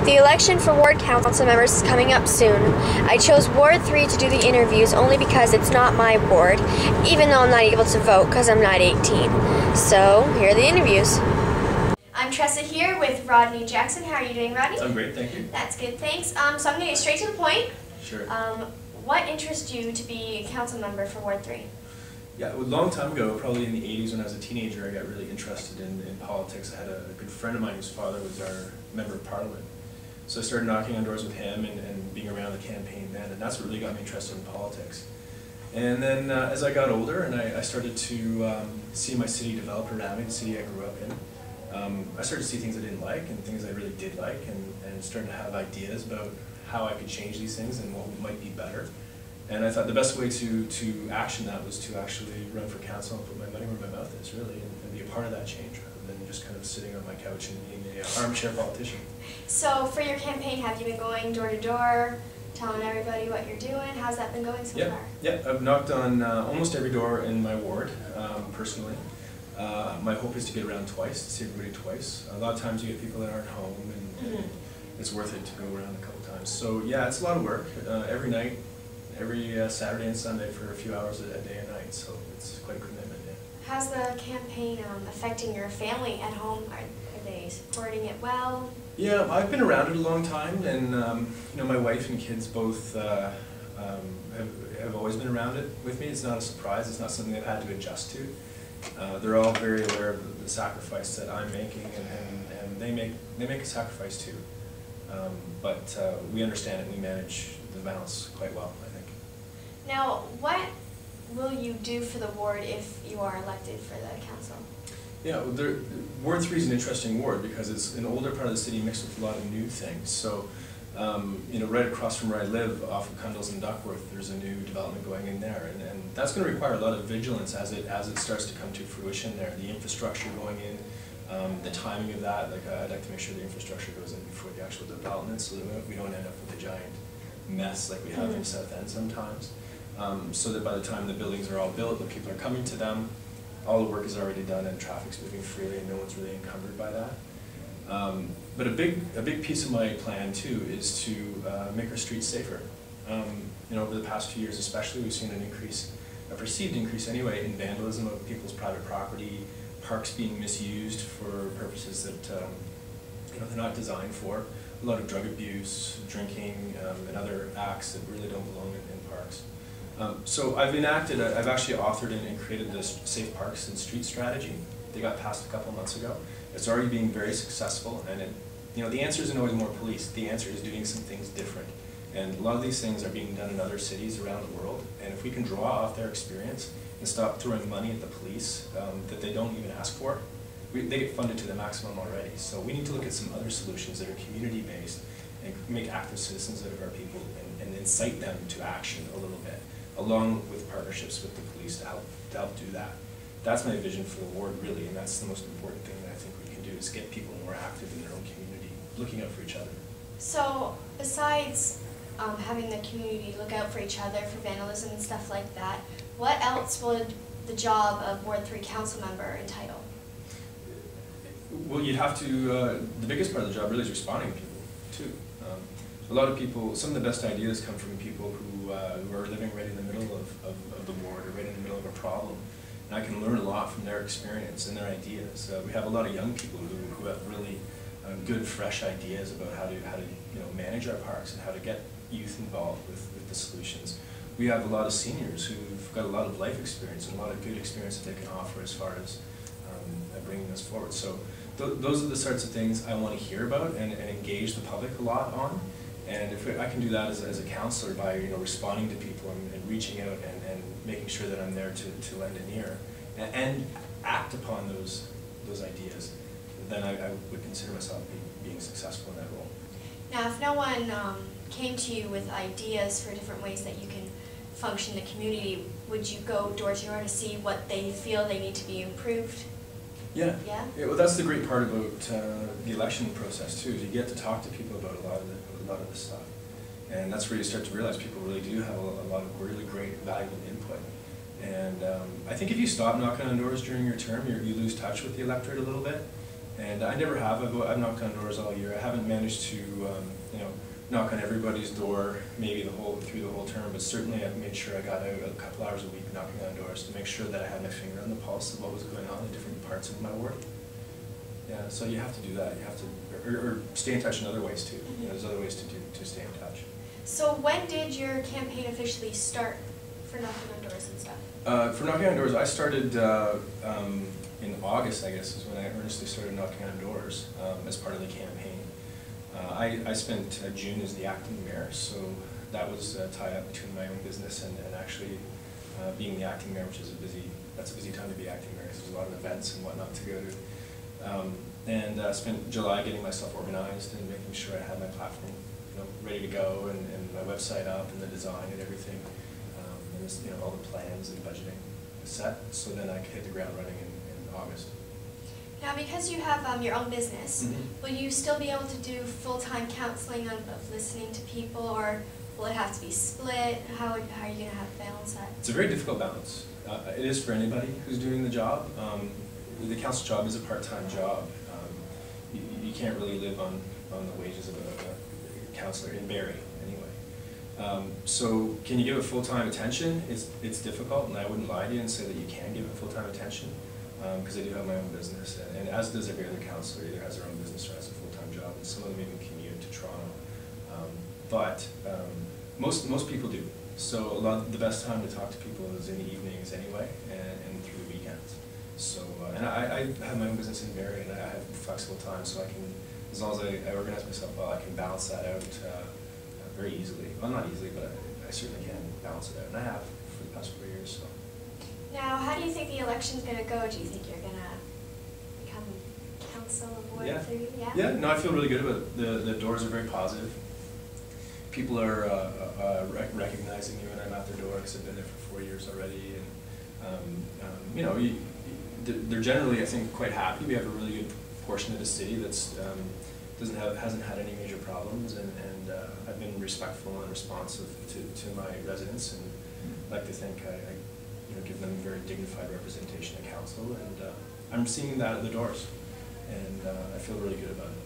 The election for Ward Council members is coming up soon. I chose Ward 3 to do the interviews only because it's not my ward, even though I'm not able to vote because I'm not 18. So, here are the interviews. I'm Tressa here with Rodney Jackson. How are you doing, Rodney? I'm great, thank you. That's good, thanks. So I'm going to get straight to the point. Sure. What interests you to be a council member for Ward 3? Yeah, a long time ago, probably in the 80s when I was a teenager, I got really interested in politics. I had a good friend of mine whose father was our member of parliament. So I started knocking on doors with him and being around the campaign then, and that's what really got me interested in politics. And then as I got older and I started to see my city develop around me, the city I grew up in, I started to see things I didn't like and things I really did like, and started to have ideas about how I could change these things and what might be better. And I thought the best way to action that was to actually run for council and put my money where my mouth is, really, and be a part of that change rather than just kind of sitting on my couch and being an armchair politician. So for your campaign, have you been going door to door, telling everybody what you're doing? How's that been going so far? Yeah, I've knocked on almost every door in my ward, personally. My hope is to get around twice, to see everybody twice. A lot of times you get people that aren't home, and it's worth it to go around a couple times. So yeah, it's a lot of work, every night. Every Saturday and Sunday for a few hours a day and night, so it's quite a commitment. Yeah. How's the campaign affecting your family at home? Are they supporting it well? Yeah, I've been around it a long time, and you know, my wife and kids both have always been around it with me. It's not a surprise. It's not something they've had to adjust to. They're all very aware of the sacrifice that I'm making, and they make a sacrifice too. But we understand it and we manage the balance quite well, I think. Now, what will you do for the ward if you are elected for the council? Yeah, well, Ward 3 is an interesting ward because it's an older part of the city mixed with a lot of new things. So, you know, right across from where I live, off of Cundles and Duckworth, there's a new development going in there, and that's going to require a lot of vigilance as it starts to come to fruition there. The infrastructure going in, the timing of that, like I'd like to make sure the infrastructure goes in before the actual development, so that we don't end up with a giant mess like we have in South End sometimes. So that by the time the buildings are all built, the people are coming to them, all the work is already done and traffic's moving freely and no one's really encumbered by that. But a big piece of my plan too is to make our streets safer. You know, over the past few years especially, we've seen an increase, a perceived increase anyway, in vandalism of people's private property, parks being misused for purposes that you know, they're not designed for. A lot of drug abuse, drinking, and other acts that really don't belong in parks. So I've actually authored and created this Safe Parks and Street strategy. They got passed a couple months ago. It's already being very successful, and you know, the answer isn't always more police. The answer is doing some things different. And a lot of these things are being done in other cities around the world, and if we can draw off their experience and stop throwing money at the police that they don't even ask for, they get funded to the maximum already. So we need to look at some other solutions that are community-based and make active citizens out of our people and incite them to action a little bit, along with partnerships with the police to help do that. That's my vision for the ward, really, and that's the most important thing that I think we can do, is get people more active in their own community, looking out for each other. So besides having the community look out for each other, for vandalism and stuff like that, what else would the job of Ward 3 council member entitle? Well, you'd have to, the biggest part of the job really is responding to people, too. A lot of people, some of the best ideas come from people who are living right in the middle of the ward, or right in the middle of a problem. And I can learn a lot from their experience and their ideas. We have a lot of young people who have really good, fresh ideas about how to you know, manage our parks and how to get youth involved with the solutions. We have a lot of seniors who've got a lot of life experience and a lot of good experience that they can offer as far as bringing this forward. So those are the sorts of things I want to hear about and engage the public a lot on. And if I can do that as a counselor by, you know, responding to people and reaching out and making sure that I'm there to lend an ear and act upon those ideas, then I would consider myself being successful in that role. Now, if no one came to you with ideas for different ways that you can function in the community, would you go door to door to see what they feel they need to be improved? Yeah. Yeah? Yeah, well, that's the great part about the election process too, is you get to talk to people about a lot of this stuff. And that's where you start to realize people really do have a lot of really great, valuable input. And I think if you stop knocking on doors during your term, you lose touch with the electorate a little bit. And I never have. I've knocked on doors all year. I haven't managed to, knock on everybody's door maybe through the whole term, but certainly I've made sure I got out a couple hours a week knocking on doors to make sure that I had my finger on the pulse of what was going on in different parts of my ward. Yeah, so you have to do that. You have to, or stay in touch in other ways too. There's other ways to stay in touch. So when did your campaign officially start for knocking on doors and stuff? For knocking on doors, I started in August, I guess, is when I earnestly started knocking on doors as part of the campaign. I spent June as the acting mayor, so that was tied up between my own business and actually being the acting mayor, which is that's a busy time to be acting mayor because there's a lot of events and whatnot to go to. And spent July getting myself organized and making sure I had my platform ready to go and my website up and the design and everything. And all the plans and budgeting set, so then I could hit the ground running in August. Now, because you have your own business, will you still be able to do full-time counseling of listening to people, or will it have to be split? How are you going to have to balance that? It's a very difficult balance. It is for anybody who's doing the job. The council job is a part-time job. You can't really live on the wages of a counselor in Barrie, anyway. So can you give it full-time attention? It's difficult, and I wouldn't lie to you and say that you can give it full-time attention, because I do have my own business, and as does every other counselor, either has their own business or has a full-time job, and some of them even commute to Toronto. But most people do. So the best time to talk to people is in the evenings anyway, and through the weekends. So, and I have my own business in Barrie, and I have flexible time, so I can, as long as I organize myself well, I can balance that out very easily. Well, not easily, but I certainly can balance it out, and I have for the past 4 years. So. Now, how do you think the election's going to go? Do you think you're going to become council of Ward 3? Yeah, no, I feel really good about it. The doors are very positive. People are recognizing me when I'm at their door because I've been there for 4 years already, and they're generally, I think, quite happy. We have a really good portion of the city that's hasn't had any major problems, and I've been respectful and responsive to my residents, and I'd like to think I give them very dignified representation at council, and I'm seeing that at the doors, and I feel really good about it.